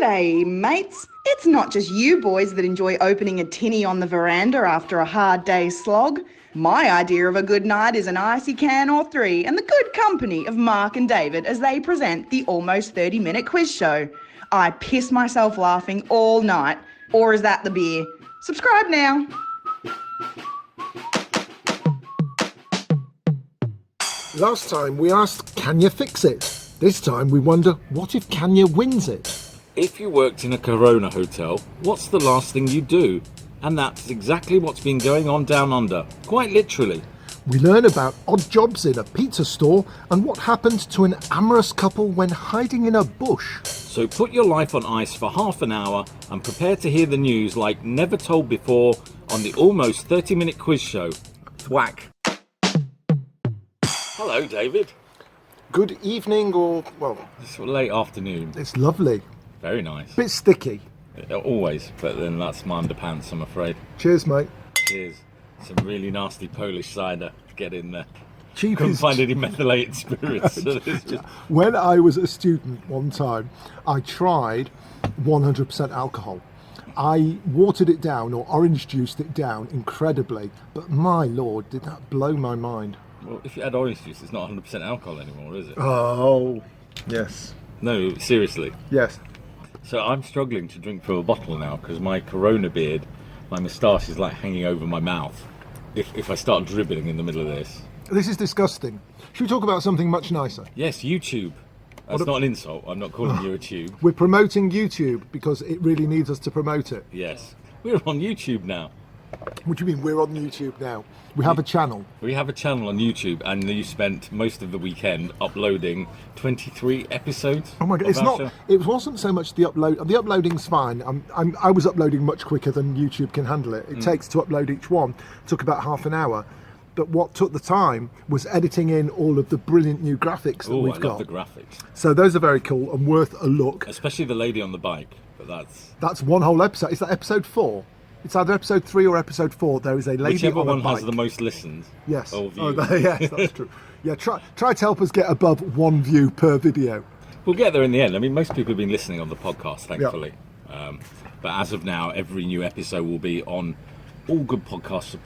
G'day, mates. It's not just you boys that enjoy opening a tinny on the veranda after a hard day's slog. My idea of a good night is an icy can or three and the good company of Mark and David as they present the almost 30-minute quiz show. I piss myself laughing all night. Or is that the beer? Subscribe now. Last time we asked, can you fix it? This time we wonder, what if Kanya wins it? If you worked in a Corona hotel, what's the last thing you do? And that's exactly what's been going on down under, quite literally. We learn about odd jobs in a pizza store and what happened to an amorous couple when hiding in a bush. So put your life on ice for half an hour and prepare to hear the news like never told before on the almost 30-minute quiz show. Thwack. Hello, David. Good evening, or, well... It's late afternoon. It's lovely. Very nice. Bit sticky. Always, but then that's my underpants, I'm afraid. Cheers, mate. Cheers. Some really nasty Polish cider to get in there. Cheap Couldn't is... find any methylated spirits. So it's just... When I was a student one time, I tried 100% alcohol. I watered it down, or orange juiced it down incredibly, but my lord, did that blow my mind. Well, if you add orange juice, it's not 100% alcohol anymore, is it? Oh, yes. No, seriously. Yes. So I'm struggling to drink from a bottle now because my Corona beard, my moustache is like hanging over my mouth. If I start dribbling in the middle of this. This is disgusting. Should we talk about something much nicer? Yes, YouTube. That's not an insult. I'm not calling you a tube. We're promoting YouTube because it really needs us to promote it. Yes. We're on YouTube now. What do you mean we're on YouTube now? We have a channel. We have a channel on YouTube, and you spent most of the weekend uploading 23 episodes. Oh my god! It's not. Show. It wasn't so much the upload. The uploading's fine. I was uploading much quicker than YouTube can handle it. It takes to upload each one. It took about half an hour. But what took the time was editing in all of the brilliant new graphics that we've got. I love the graphics. So those are very cool and worth a look. Especially the lady on the bike. But that's one whole episode. Is that episode 4? It's either episode 3 or episode 4. There is a lady whichever on a one bike. has the most listens. Yes. Or views. Yes, that's true. Yeah, try to help us get above 1 view per video. We'll get there in the end. I mean, most people have been listening on the podcast, thankfully. Yeah. But as of now, every new episode will be on all good podcasts.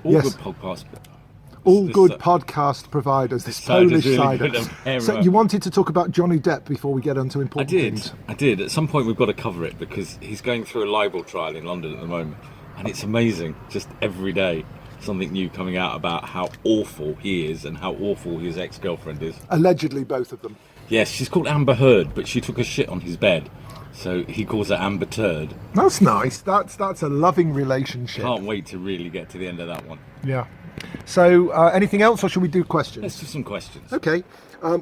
All good podcast providers. This Polish cider. So you wanted to talk about Johnny Depp before we get onto important things? I did. At some point we've got to cover it because he's going through a libel trial in London at the moment. And it's amazing. Just every day something new coming out about how awful he is and how awful his ex-girlfriend is. Allegedly both of them. Yes, she's called Amber Heard, but she took a shit on his bed. So he calls her Amber Turd. That's nice. That's a loving relationship. Can't wait to really get to the end of that one. Yeah. So, anything else, or should we do questions? Let's do some questions. Okay.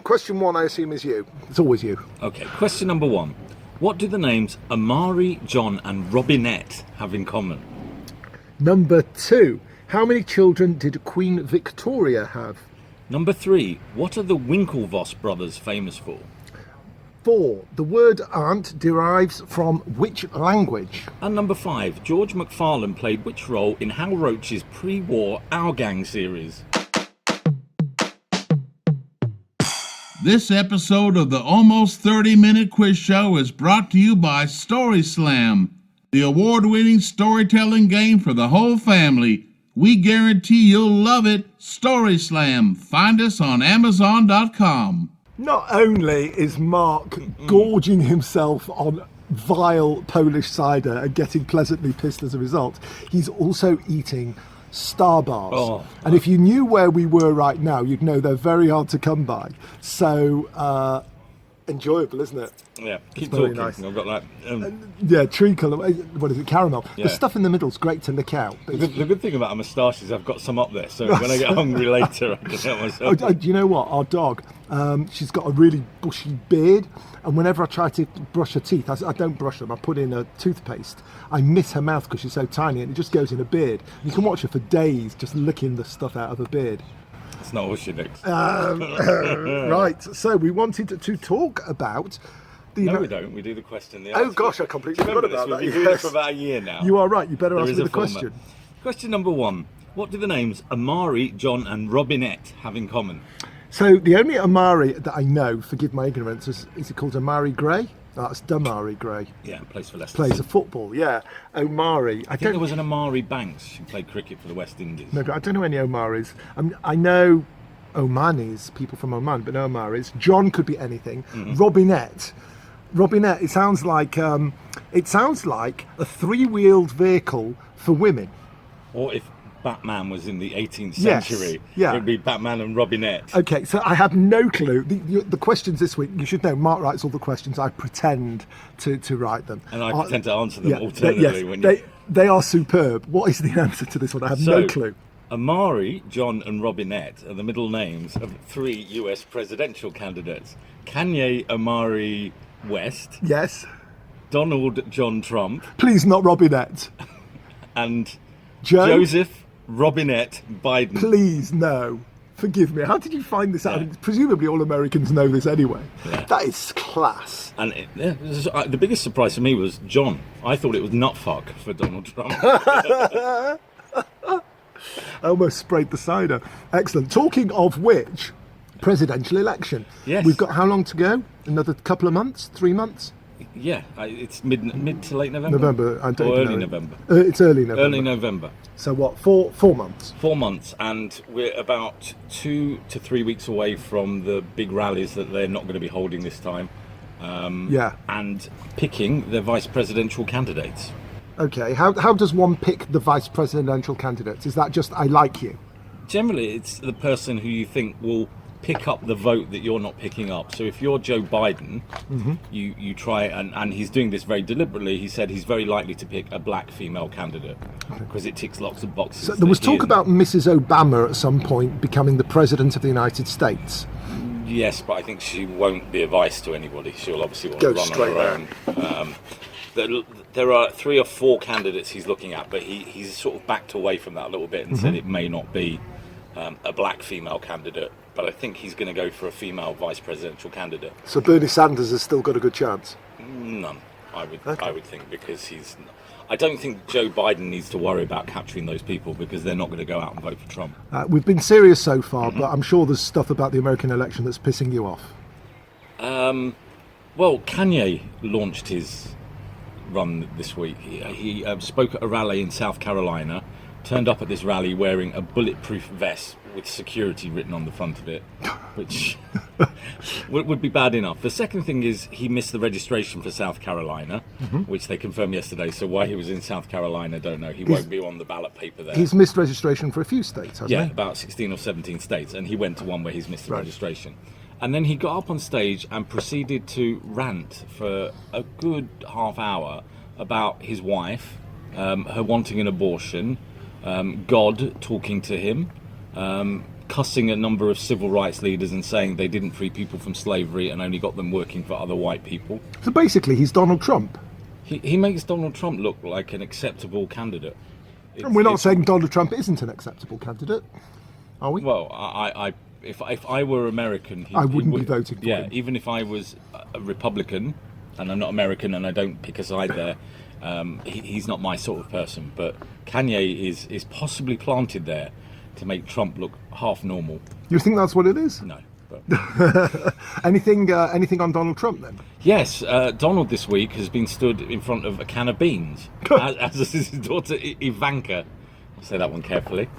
Question 1, I assume, is you. It's always you. Okay. Question number 1. What do the names Amari, John, and Robinette have in common? Number 2. How many children did Queen Victoria have? Number 3. What are the Winklevoss brothers famous for? 4. The word aunt derives from which language? And number 5. George McFarlane played which role in Hal Roach's pre-war Our Gang series? This episode of the Almost 30-Minute Quiz Show is brought to you by Story Slam, the award-winning storytelling game for the whole family. We guarantee you'll love it. Story Slam. Find us on Amazon.com. Not only is Mark gorging himself on vile Polish cider and getting pleasantly pissed as a result, he's also eating Star Bars. Oh. And if you knew where we were right now, you'd know they're very hard to come by. So, enjoyable, isn't it? Yeah, keep very talking. nice. I've got that. Yeah, treacle. What is it? Caramel. Yeah. The stuff in the middle is great to lick out. The good thing about a moustache is I've got some up there, so when I get hungry later, I can help myself. Do you know what? Our dog, she's got a really bushy beard, and whenever I try to brush her teeth, I don't brush them, I put in a toothpaste. I miss her mouth because she's so tiny, and it just goes in her beard. You can watch her for days just licking the stuff out of her beard. It's not all she licks. Right, so we wanted to talk about... No, we don't. We do the question. The oh gosh, I completely forgot about that. We've been doing it for about a year now. You are right. You better There ask is me a the question. format. Question number 1. What do the names Amari, John, and Robinette have in common? So the only Amari that I know, forgive my ignorance, is it called Amari Gray? That's Damari Gray. Yeah, plays for Leicester. Plays City. a football, yeah. Omari. I think there was an Amari Banks who played cricket for the West Indies. No, I don't know any Omaris. I know Omanis, people from Oman, but no Omaris. John could be anything. Robinette. Robinette. It sounds like a three-wheeled vehicle for women. Or if Batman was in the 18th Yes, century, yeah. it would be Batman and Robinette. Okay, so I have no clue. The questions this week, you should know, Mark writes all the questions. I pretend to write them. And I pretend to answer them yeah, alternately. They are superb. What is the answer to this one? I have no clue. Amari, John and Robinette are the middle names of 3 US presidential candidates. Kanye Amari West, Yes. Donald John Trump, Please not Robinette. and Joe? Joseph Robinette Biden. Please, no. Forgive me. How did you find this out? Yeah. Presumably all Americans know this anyway. Yeah. That is class. And the biggest surprise for me was John. I thought it was nutfuck for Donald Trump. I almost sprayed the cider. Excellent. Talking of which, presidential election. Yes. We've got how long to go? Another couple of months? 3 months? Yeah, it's mid to late November. November. I don't or know. early November. It's early November. Early November. So what? 4 months. 4 months, and we're about 2 to 3 weeks away from the big rallies that they're not going to be holding this time. Yeah. And picking their vice presidential candidates. Okay. How does one pick the vice presidential candidates? Is that just I like you? Generally, it's the person who you think will pick up the vote that you're not picking up. So if you're Joe Biden, you try, and he's doing this very deliberately. He said he's very likely to pick a black female candidate because it ticks lots of boxes. So there was that talk he about Mrs. Obama at some point becoming the president of the United States. Yes, but I think she won't be a vice to anybody. She'll obviously want Go to run straight on her own. There are 3 or 4 candidates he's looking at, but he's sort of backed away from that a little bit and said it may not be a black female candidate. But I think he's going to go for a female vice presidential candidate. So Bernie Sanders has still got a good chance. None, I would think, because I don't think Joe Biden needs to worry about capturing those people because they're not going to go out and vote for Trump. We've been serious so far, but I'm sure there's stuff about the American election that's pissing you off. Well, Kanye launched his run this week. He spoke at a rally in South Carolina, turned up at this rally wearing a bulletproof vest with security written on the front of it, which would be bad enough. The second thing is he missed the registration for South Carolina, which they confirmed yesterday. So why he was in South Carolina, don't know. He won't be on the ballot paper there. He's missed registration for a few states, hasn't Yeah, he? about 16 or 17 states, and he went to one where he's missed the registration. And then he got up on stage and proceeded to rant for a good half hour about his wife, her wanting an abortion, God talking to him, cussing a number of civil rights leaders and saying they didn't free people from slavery and only got them working for other white people. So basically, he's Donald Trump. He makes Donald Trump look like an acceptable candidate. And we're not saying Donald Trump isn't an acceptable candidate, are we? Well, if I were American, I wouldn't be voting for him. him. Even if I was a Republican, and I'm not American, and I don't pick a side there, he's not my sort of person. But Kanye is possibly planted there to make Trump look half normal. You think that's what it is? No. But Anything on Donald Trump then? yes, Donald this week has been stood in front of a can of beans, as is his daughter Ivanka. I'll say that one carefully.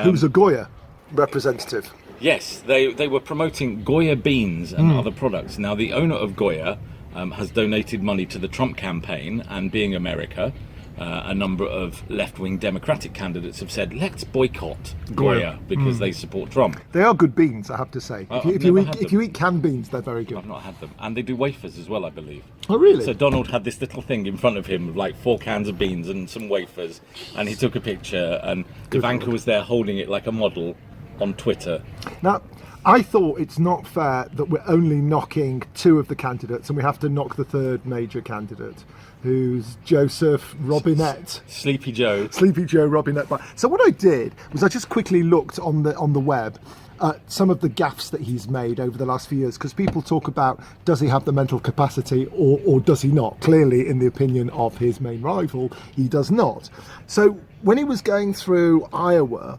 Who's a Goya representative? Yes, they were promoting Goya beans and other products. Now, the owner of Goya has donated money to the Trump campaign, and being America, a number of left-wing Democratic candidates have said, let's boycott Goya because they support Trump. They are good beans, I have to say. If you eat canned beans, they're very good. I've not had them. And they do wafers as well, I believe. Oh, really? So Donald had this little thing in front of him with like 4 cans of beans and some wafers, and he took a picture, and Ivanka was there holding it like a model on Twitter. Now, I thought it's not fair that we're only knocking 2 of the candidates and we have to knock the third major candidate, who's Joseph Robinette. Sleepy Joe. Sleepy Joe Robinette. So what I did was I just quickly looked on the web at some of the gaffes that he's made over the last few years, because people talk about, does he have the mental capacity or does he not? Clearly, in the opinion of his main rival, he does not. So when he was going through Iowa,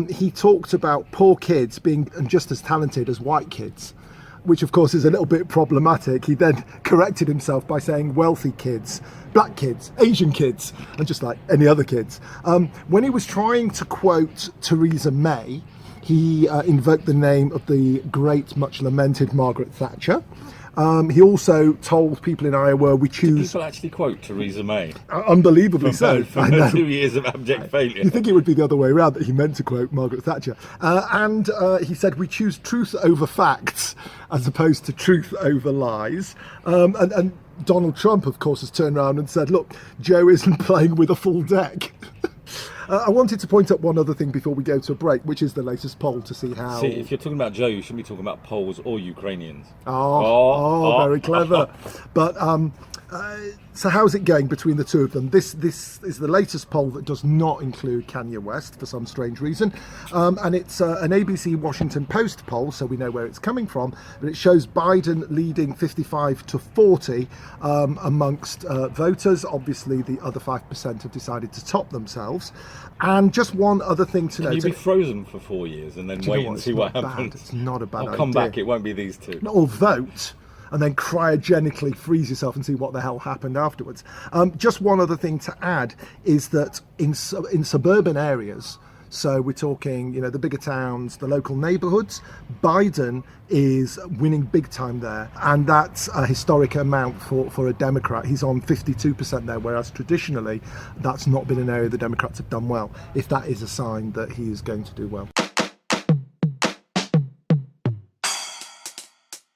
he talked about poor kids being just as talented as white kids. which of course is a little bit problematic. He then corrected himself by saying wealthy kids, black kids, Asian kids, and just like any other kids. When he was trying to quote Theresa May, he invoked the name of the great, much lamented Margaret Thatcher. He also told people in Iowa, we choose... People actually quote Theresa May. Unbelievably so. From her 2 years of abject failure. You think it would be the other way around, that he meant to quote Margaret Thatcher. And he said, we choose truth over facts, as opposed to truth over lies. And Donald Trump, of course, has turned around and said, look, Joe isn't playing with a full deck. I wanted to point out one other thing before we go to a break, which is the latest poll to see how... See, if you're talking about Joe, you shouldn't be talking about Poles or Ukrainians. Very clever. But so how's it going between the two of them? This is the latest poll that does not include Kanye West for some strange reason. And it's an ABC Washington Post poll, so we know where it's coming from. But it shows Biden leading 55 to 40 amongst voters. Obviously, the other 5% have decided to top themselves. And just one other thing to note. Can you be frozen for 4 years and then wait and see what happens? It's not a bad idea. I'll come back, it won't be these two. Or vote and then cryogenically freeze yourself and see what the hell happened afterwards. Just one other thing to add is that in suburban areas, so we're talking, you know, the bigger towns, the local neighbourhoods, Biden is winning big time there. And that's a historic amount for a Democrat. He's on 52% there, whereas traditionally that's not been an area the Democrats have done well, if that is a sign that he is going to do well.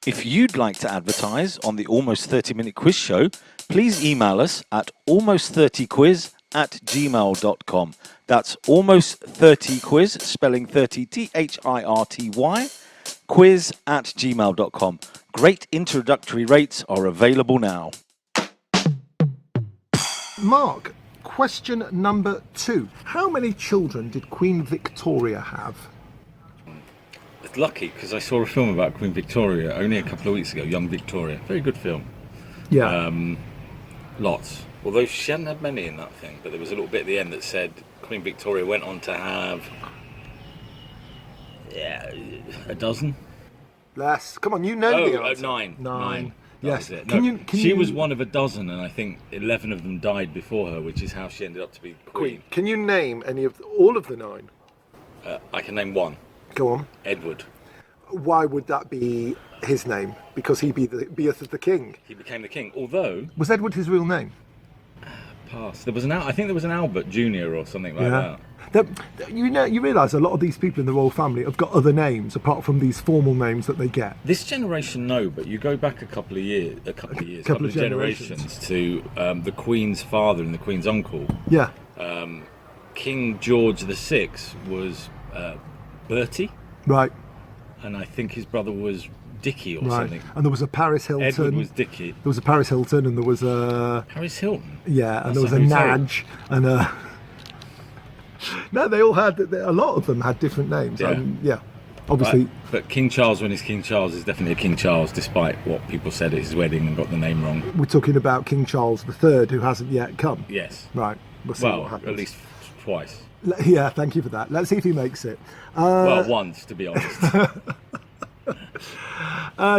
If you'd like to advertise on the Almost 30-Minute Quiz Show, please email us at almost30quiz@gmail.com. That's almost30quiz, spelling 30 THIRTY, quiz@gmail.com. Great introductory rates are available now. Mark, question number 2. How many children did Queen Victoria have? It's lucky because I saw a film about Queen Victoria only a couple of weeks ago, Young Victoria. Very good film. Yeah. Lots. Although she hadn't had many in that thing, but there was a little bit at the end that said Queen Victoria went on to have a dozen. Less. Come on, you know the answer. Nine. Yes. That was it. Can she you... was one of a dozen, and I think 11 of them died before her, which is how she ended up to be Queen. Can you name all of the 9? I can name one. Go on. Edward. Why would that be his name? Because he beeth the king. He became the king. Although was Edward his real name? Pass. There was I think there was an Albert Jr. or something like that. You realise a lot of these people in the royal family have got other names apart from these formal names that they get. This generation, no, but you go back a couple of generations to the Queen's father and the Queen's uncle. Yeah. King George VI was Bertie. Right. And I think his brother was Dickie or something. And there was a Paris Hilton. Edward was Dickie. There was a Paris Hilton, and there was a Paris Hilton. Yeah, and there was a Nadge, and a. No, they all had. A lot of them had different names. Yeah. Obviously. Right. But King Charles, when he's King Charles, is definitely a King Charles, despite what people said at his wedding and got the name wrong. We're talking about King Charles III, who hasn't yet come. Yes. Right. We'll see what happens. At least twice. Yeah, thank you for that. Let's see if he makes it. Once, to be honest.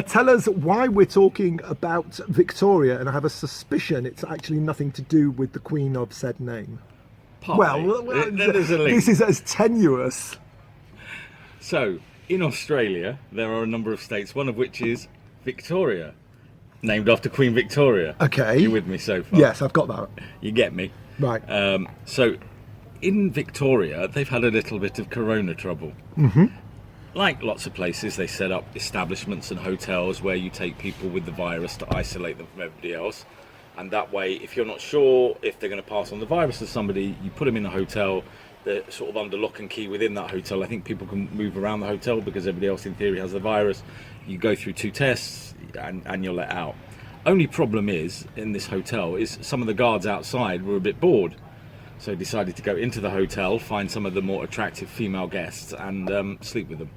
Tell us why we're talking about Victoria, and I have a suspicion it's actually nothing to do with the Queen of said name. Partly. Well, there's a link. This is as tenuous. So, in Australia, there are a number of states, one of which is Victoria, named after Queen Victoria. Okay. You with me so far? Yes, I've got that. You get me. Right. So, in Victoria, they've had a little bit of corona trouble. Mm-hmm. Like lots of places, they set up establishments and hotels where you take people with the virus to isolate them from everybody else. And that way, if you're not sure if they're going to pass on the virus to somebody, you put them in a hotel. They're sort of under lock and key within that hotel. I think people can move around the hotel because everybody else in theory has the virus. You go through 2 tests and you're let out. Only problem is, in this hotel, is some of the guards outside were a bit bored. So decided to go into the hotel, find some of the more attractive female guests and sleep with them.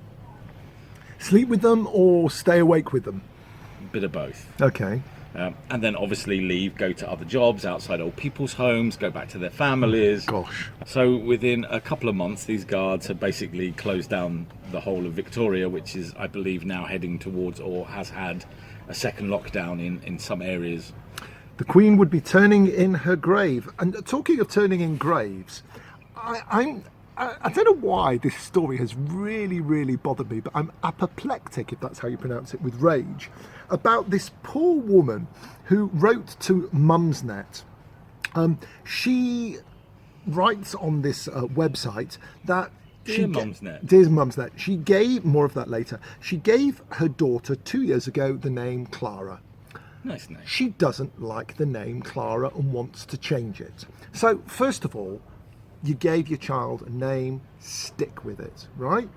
Sleep with them or stay awake with them? Bit of both. Okay. And then obviously leave, go to other jobs outside old people's homes, go back to their families. Gosh. So within a couple of months, these guards had basically closed down the whole of Victoria, which is, I believe, now heading towards, or has had, a second lockdown in some areas. The Queen would be turning in her grave. And talking of turning in graves, I don't know why this story has really bothered me, but I'm apoplectic, if that's how you pronounce it, with rage, about this poor woman who wrote to Mumsnet. She writes on this website that Dear Mumsnet. Dear Mumsnet. She gave, more of that later, she gave her daughter 2 years ago the name Clara. Nice name. She doesn't like the name Clara and wants to change it. So, first of all, you gave your child a name, stick with it, right?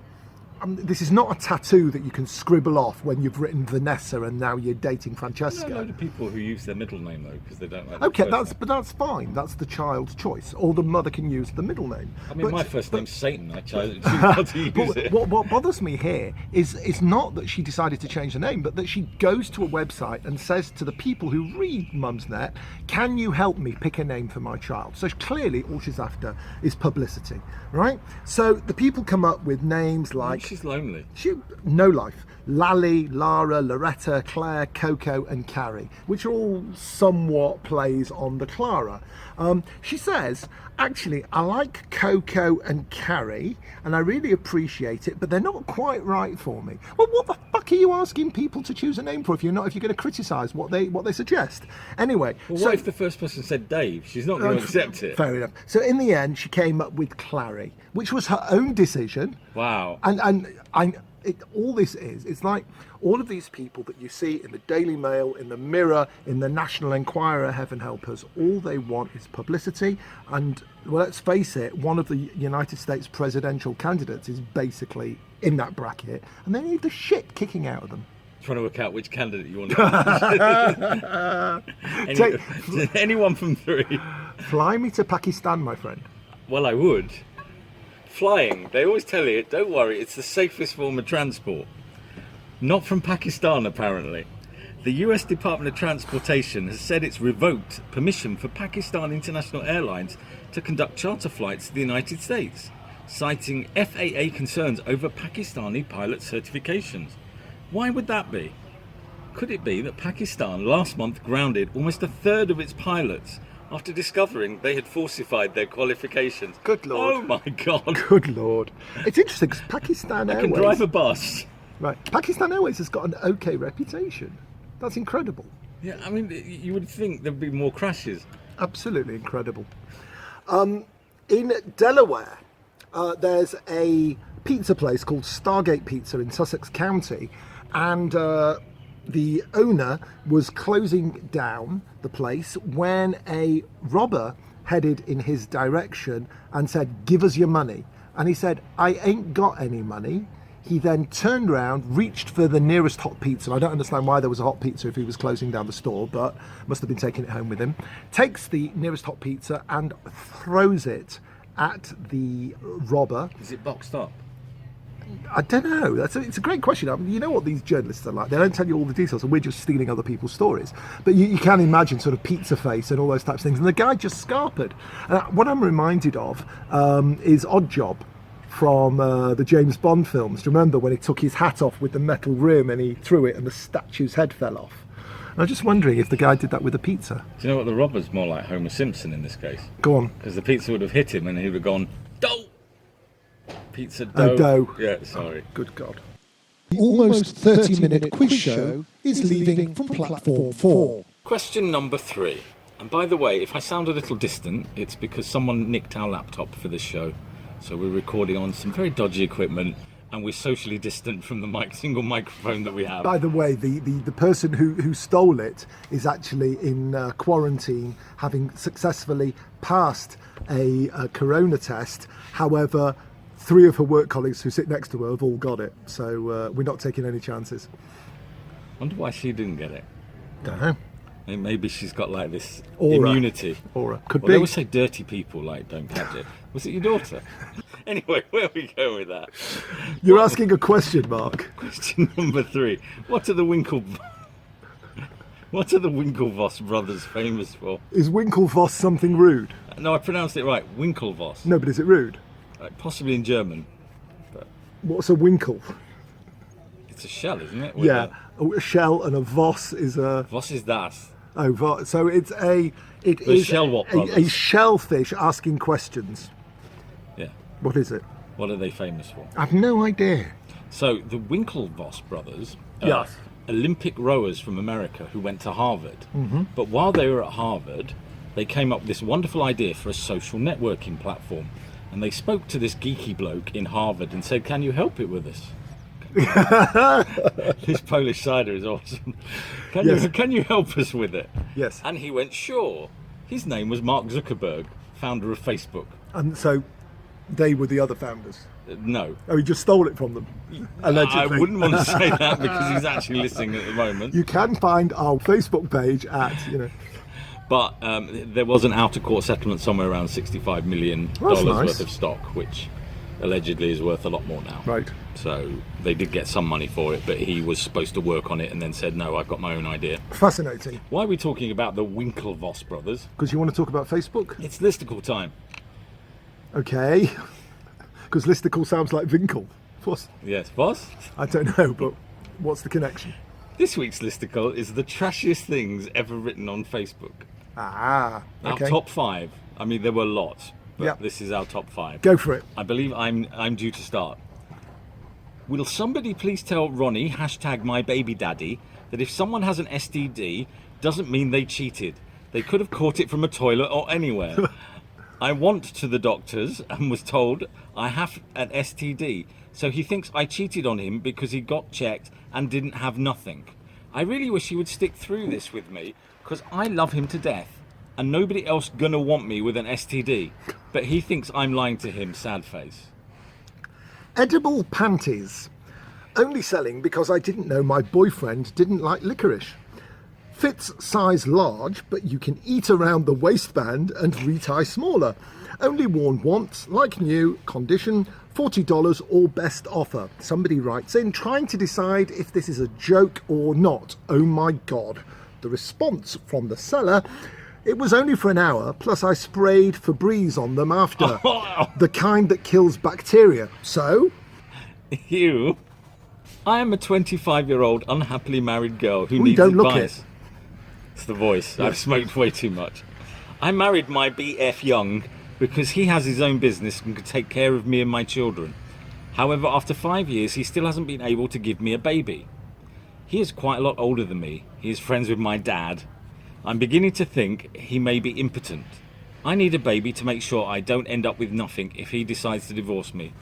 This is not a tattoo that you can scribble off when you've written Vanessa and now you're dating Francesca. There are a load of people who use their middle name though because they don't like. Okay, their first name. but that's fine. That's the child's choice. Or the mother can use the middle name. I mean, my first name's Satan. I chose not to use it. What bothers me here is not that she decided to change the name, but that she goes to a website and says to the people who read Mumsnet, "Can you help me pick a name for my child?" So clearly, all she's after is publicity, right? So the people come up with names like. She's lonely. No life. Lally, Lara, Loretta, Claire, Coco and Carrie, which are all somewhat plays on the Clara. She says, actually, I like Coco and Carrie and I really appreciate it, but they're not quite right for me. Well, what the fuck are you asking people to choose a name for if you're going to criticise what they suggest? Anyway. Well, what if the first person said Dave? She's not going to accept it. Fair enough. So in the end, she came up with Clary, which was her own decision. Wow. All this is, it's like all of these people that you see in the Daily Mail, in the Mirror, in the National Enquirer, heaven help us, all they want is publicity. And well, let's face it, one of the United States presidential candidates is basically in that bracket, and they need the shit kicking out of them. Trying to work out which candidate you want to anyone from three. Fly me to Pakistan, my friend. Well, I would. Flying, they always tell you, don't worry, it's the safest form of transport. Not from Pakistan, apparently. The US Department of Transportation has said it's revoked permission for Pakistan International Airlines to conduct charter flights to the United States, citing FAA concerns over Pakistani pilot certifications. Why would that be? Could it be that Pakistan last month grounded almost a third of its pilots after discovering they had falsified their qualifications? Good Lord. Oh my God. Good Lord. It's interesting because Pakistan Airways... I can drive a bus. Right. Pakistan Airways has got an okay reputation. That's incredible. Yeah, I mean, you would think there'd be more crashes. Absolutely incredible. In Delaware, there's a pizza place called Stargate Pizza in Sussex County, and the owner was closing down the place when a robber headed in his direction and said, "Give us your money." And he said, "I ain't got any money." He then turned around, reached for the nearest hot pizza. I don't understand why there was a hot pizza if he was closing down the store, but must have been taking it home with him. Takes the nearest hot pizza and throws it at the robber. Is it boxed up? I don't know. It's a great question. I mean, you know what these journalists are like. They don't tell you all the details, and we're just stealing other people's stories. But you can imagine sort of pizza face and all those types of things. And the guy just scarpered. What I'm reminded of is Odd Job from the James Bond films. Do you remember when he took his hat off with the metal rim and he threw it and the statue's head fell off? And I'm just wondering if the guy did that with a pizza. Do you know what? The robber's more like Homer Simpson in this case. Go on. Because the pizza would have hit him and he would have gone, dough! Pizza dough. Oh, dough. Yeah, sorry. Good God. The almost 30-minute quiz show is leaving from platform 4. Question number 3. And by the way, if I sound a little distant, it's because someone nicked our laptop for this show. So we're recording on some very dodgy equipment and we're socially distant from the single microphone that we have. By the way, the person who stole it is actually in quarantine, having successfully passed a corona test. However, 3 of her work colleagues who sit next to her have all got it. So we're not taking any chances. Wonder why she didn't get it. Don't know. Maybe she's got like this Aura. immunity. Aura. Could Well, be. they always say dirty people don't catch it. Was it your daughter? Anyway, where are we going with that? You're asking a question, Mark. Question number 3. What are the What are the Winklevoss brothers famous for? Is Winklevoss something rude? No, I pronounced it right. Winklevoss. No, but is it rude? Possibly in German. What's a winkle? It's a shell, isn't it? Yeah, a shell, and a Voss is a... Was is das? Oh, so it's a... It The is Shellwop a brothers. shellfish asking questions. Yeah. What is it? What are they famous for? I've no idea. So the Winklevoss brothers are Yes. Olympic rowers from America who went to Harvard. But while they were at Harvard, they came up with this wonderful idea for a social networking platform. And they spoke to this geeky bloke in Harvard and said, "Can you help it with us?" This Polish cider is awesome. Can you help us with it? Yes. And he went, "Sure." His name was Mark Zuckerberg, founder of Facebook. And so they were the other founders. No. Oh, he just stole it from them, allegedly. I wouldn't want to say that because he's actually listening at the moment. You can find our Facebook page at, But there was an out-of-court settlement somewhere around $65 million That's nice. worth of stock, which allegedly is worth a lot more now. Right. So they did get some money for it, but he was supposed to work on it and then said, "No, I've got my own idea." Fascinating. Why are we talking about the Winklevoss brothers? Because you want to talk about Facebook? It's listicle time. Okay. Because listicle sounds like Winkle. What's, Yes, boss? I don't know, but what's the connection? This week's listicle is the trashiest things ever written on Facebook. Ah, okay. Our top 5. I mean, there were lots, but Yep. this is our top 5. Go for it. I believe I'm due to start. Will somebody please tell Ronnie, #mybabydaddy, that if someone has an STD, doesn't mean they cheated. They could have caught it from a toilet or anywhere. I went to the doctors and was told I have an STD, so he thinks I cheated on him because he got checked and didn't have nothing. I really wish he would stick through this with me, because I love him to death, and nobody else gonna want me with an STD. But he thinks I'm lying to him, sad face. Edible panties. Only selling because I didn't know my boyfriend didn't like licorice. Fits size large, but you can eat around the waistband and retie smaller. Only worn once, like new, condition $40 or best offer. Somebody writes in trying to decide if this is a joke or not. Oh my God. The response from the seller: it was only for an hour, plus I sprayed Febreze on them after. The kind that kills bacteria. So? You? I am a 25-year-old unhappily married girl who Ooh, needs don't look advice. It's the voice. I've smoked way too much. I married my BF Young because he has his own business and can take care of me and my children. However, after 5 years, he still hasn't been able to give me a baby. He is quite a lot older than me. He is friends with my dad. I'm beginning to think he may be impotent. I need a baby to make sure I don't end up with nothing if he decides to divorce me.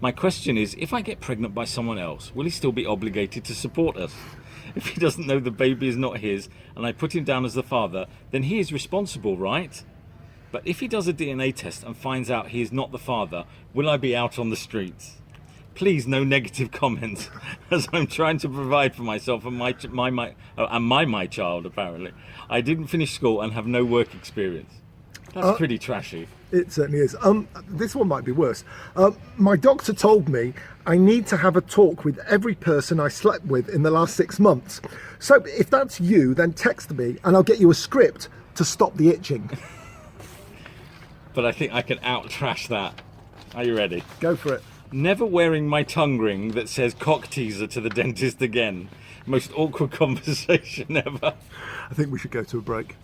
My question is, if I get pregnant by someone else, will he still be obligated to support us? If he doesn't know the baby is not his and I put him down as the father, then he is responsible, right? But if he does a DNA test and finds out he is not the father, will I be out on the streets? Please, no negative comments, as I'm trying to provide for myself and my child, apparently. I didn't finish school and have no work experience. That's pretty trashy. It certainly is. This one might be worse. My doctor told me I need to have a talk with every person I slept with in the last 6 months. So if that's you, then text me and I'll get you a script to stop the itching. But I think I can out-trash that. Are you ready? Go for it. Never wearing my tongue ring that says cock teaser to the dentist again. Most awkward conversation ever. I think we should go to a break.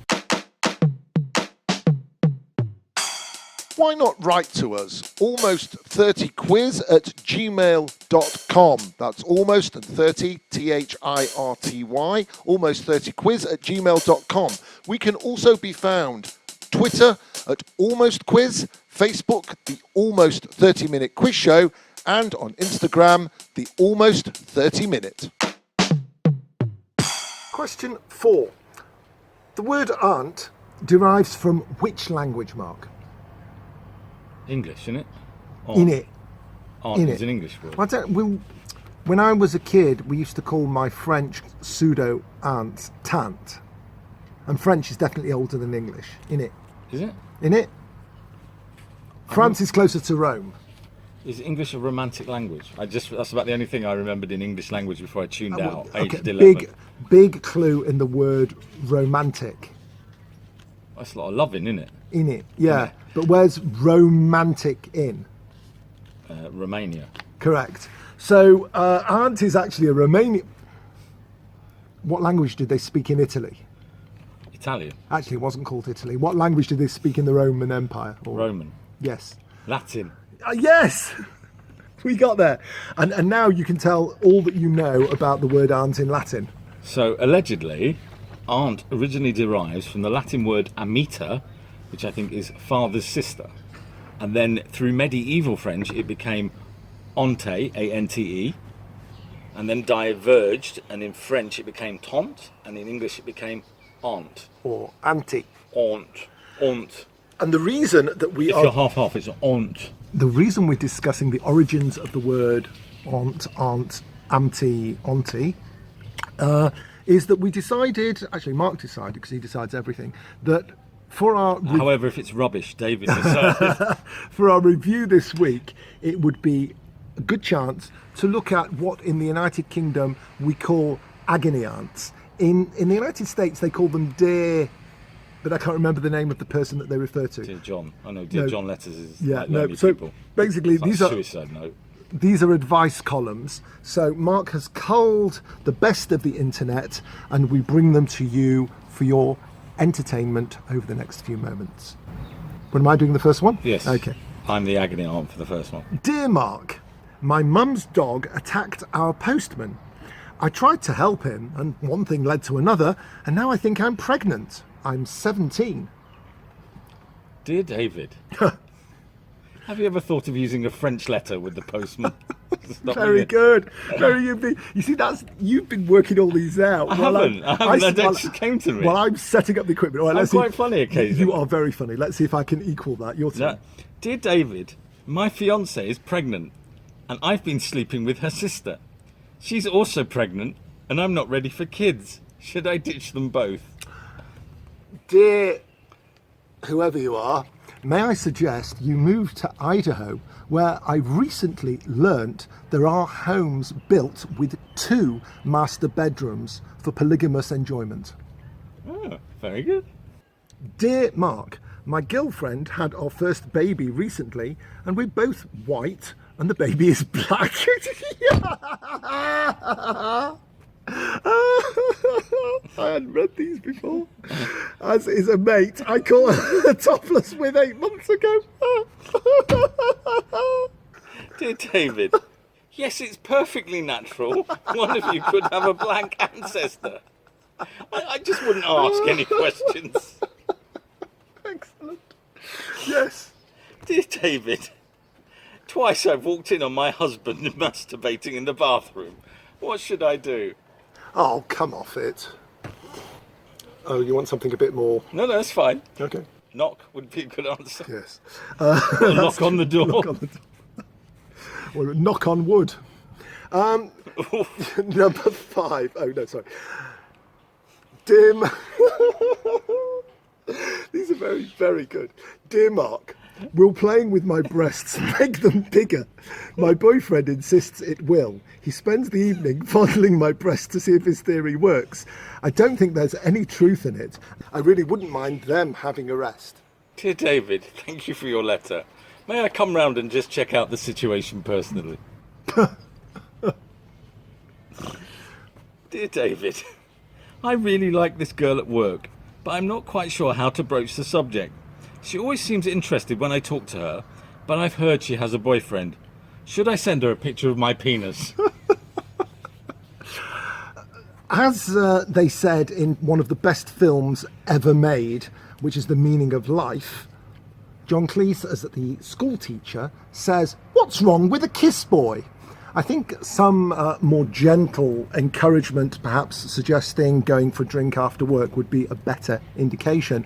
Why not write to us? almost30quiz@gmail.com. That's almost and 30, THIRTY, almost30quiz@gmail.com. We can also be found Twitter @almostquiz, Facebook, the Almost 30 Minute Quiz Show, and on Instagram, the Almost 30 Minute. Question 4. The word aunt derives from which language, Mark? English, isn't it? In it. Aunt In is it. an English word. When I was a kid, we used to call my French pseudo aunt tante. And French is definitely older than English. In it. Is it? In it. France is closer to Rome. Is English a romantic language? That's about the only thing I remembered in English language before I tuned out, Okay, aged 11. big clue in the word romantic. That's a lot of loving, isn't it? In it, yeah. But where's romantic in? Romania. Correct. So aunt is actually a Romanian. What language did they speak in Italy? Italian. Actually, it wasn't called Italy. What language did they speak in the Roman Empire? Roman. Yes. Latin. Yes! We got there. And now you can tell all that you know about the word aunt in Latin. So, allegedly, aunt originally derives from the Latin word amita, which I think is father's sister. And then through medieval French, it became ante, A-N-T-E, and then diverged, and in French it became tante, and in English it became aunt. Or auntie. Aunt. Aunt. And the reason that we If are... you're half-half, it's aunt. The reason we're discussing the origins of the word aunt, auntie, is that we decided, actually Mark decided, because he decides everything, that for our... However, if it's rubbish, David decided. For our review this week, it would be a good chance to look at what in the United Kingdom we call agony aunts. In the United States, they call them dear... But I can't remember the name of the person that they refer to. Dear John. I know Dear John letters is like no. lonely So people. basically, It's like these are suicide note. These are advice columns. So Mark has culled the best of the internet, and we bring them to you for your entertainment over the next few moments. When am I doing the first one? Yes. Okay. I'm the agony aunt for the first one. Dear Mark, my mum's dog attacked our postman. I tried to help him, and one thing led to another, and now I think I'm pregnant. I'm 17. Dear David, have you ever thought of using a French letter with the postman? Very good. You see, you've been working all these out. I haven't. That just came to me. Well, I'm setting up the equipment. All right, I'm quite funny occasionally. You are very funny. Let's see if I can equal that. Your turn. No. Dear David, my fiancée is pregnant, and I've been sleeping with her sister. She's also pregnant, and I'm not ready for kids. Should I ditch them both? Dear whoever you are, may I suggest you move to Idaho, where I recently learnt there are homes built with 2 master bedrooms for polygamous enjoyment. Oh, very good. Dear Mark, my girlfriend had our first baby recently, and we're both white, and the baby is black. I hadn't read these before. As is a mate, I call her topless with 8 months ago. Dear David, yes, it's perfectly natural. One of you could have a black ancestor. I just wouldn't ask any questions. Excellent. Yes. Dear David, twice I've walked in on my husband masturbating in the bathroom. What should I do? Oh, come off it. Oh, you want something a bit more... No, that's fine. Okay. Knock would be a good answer. Yes. Knock on the door. Knock on the door. Or knock on wood. Number 5. Oh, no, sorry. Dim. These are very, very good. Dear Mark, will playing with my breasts make them bigger? My boyfriend insists it will. He spends the evening fondling my breasts to see if his theory works. I don't think there's any truth in it. I really wouldn't mind them having a rest. Dear David, thank you for your letter. May I come round and just check out the situation personally? Dear David, I really like this girl at work, but I'm not quite sure how to broach the subject. She always seems interested when I talk to her, but I've heard she has a boyfriend. Should I send her a picture of my penis? As they said in one of the best films ever made, which is The Meaning of Life, John Cleese, as the school teacher, says, "What's wrong with a kiss boy?" I think some more gentle encouragement, perhaps suggesting going for a drink after work, would be a better indication,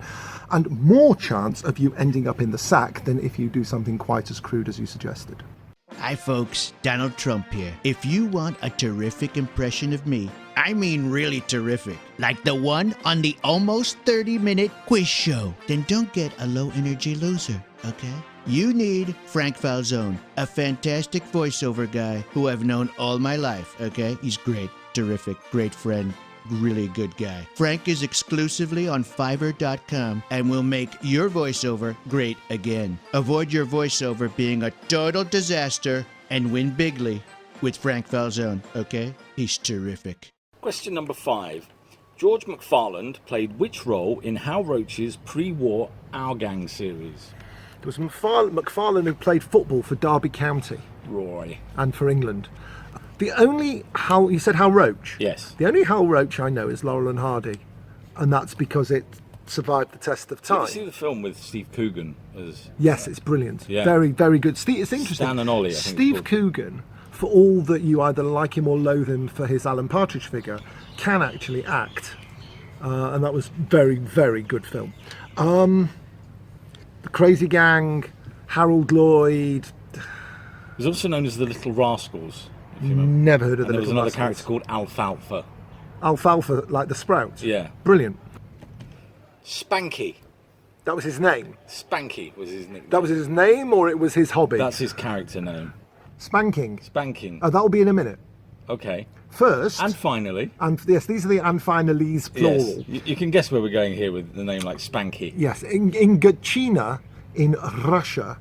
and more chance of you ending up in the sack than if you do something quite as crude as you suggested. Hi folks, Donald Trump here. If you want a terrific impression of me, I mean really terrific, like the one on the almost 30-minute quiz show, then don't get a low energy loser, okay? You need Frank Falzone, a fantastic voiceover guy who I've known all my life, okay? He's great, terrific, great friend, really good guy. Frank is exclusively on Fiverr.com and will make your voiceover great again. Avoid your voiceover being a total disaster and win bigly with Frank Falzone, okay? He's terrific. Question number 5. George McFarland played which role in Hal Roach's pre-war Our Gang series? It was McFarlane who played football for Derby County Roy. and for England. The only Hal, you said Hal Roach? Yes. The only Hal Roach I know is Laurel and Hardy, and that's because it survived the test of Did you time. see the film with Steve Coogan as Yes, it's brilliant. Yeah. Very, very good. Steve, it's interesting. Stan and Ollie, I think it's Steve called. Coogan, for all that you either like him or loathe him for his Alan Partridge figure, can actually act. And that was very, very good film. The Crazy Gang, Harold Lloyd. He was also known as the Little Rascals, if you remember. Never heard of And the there was Little another Rascals. character called Alfalfa. Alfalfa, like the sprout. Yeah. Brilliant. Spanky. That was his name. Spanky was his nickname. That was his name, or it was his hobby? That's his character name. Spanking. Spanking. Oh, that'll be in a minute. Okay. First, And finally, and yes, these are the and finalese plural. yes, you can guess where we're going here with the name like Spanky. Yes, in Gachina, in Russia,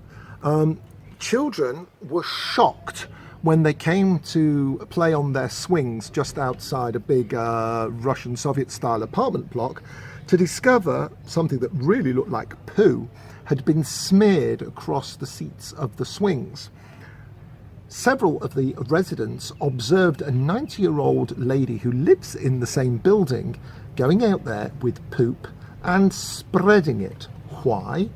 children were shocked when they came to play on their swings just outside a big Russian Soviet-style apartment block to discover something that really looked like poo had been smeared across the seats of the swings. Several of the residents observed a 90-year-old lady who lives in the same building going out there with poop and spreading it. Why?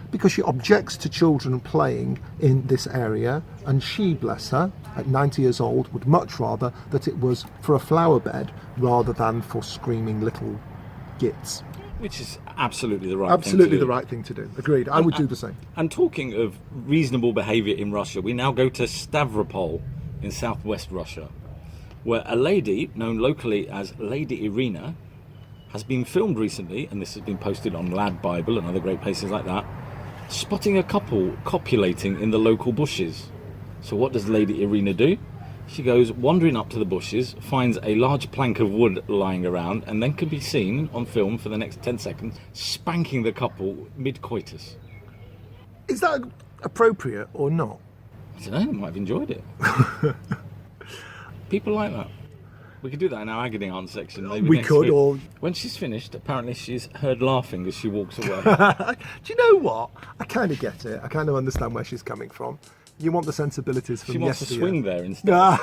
Because she objects to children playing in this area, and she, bless her, at 90 years old, would much rather that it was for a flower bed rather than for screaming little gits. Which is absolutely the right Absolutely thing to the do. right thing to do. Agreed. I would do the same. And talking of reasonable behaviour in Russia, we now go to Stavropol in southwest Russia, where a lady known locally as Lady Irina has been filmed recently, and this has been posted on Lad Bible and other great places like that, spotting a couple copulating in the local bushes. So what does Lady Irina do? She goes wandering up to the bushes, finds a large plank of wood lying around, and then can be seen on film for the next 10 seconds spanking the couple mid-coitus. Is that appropriate or not? I don't know, they might have enjoyed it. People like that. We could do that in our agony aunt section. Maybe We next could, week. or- When she's finished, apparently she's heard laughing as she walks away. Do you know what? I kind of get it. I kind of understand where she's coming from. You want the sensibilities from She wants to yesteryear. swing there instead.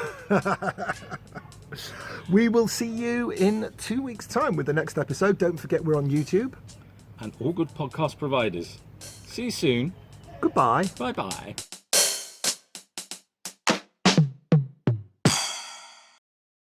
We will see you in 2 weeks' time with the next episode. Don't forget we're on YouTube. And all good podcast providers. See you soon. Goodbye. Bye-bye.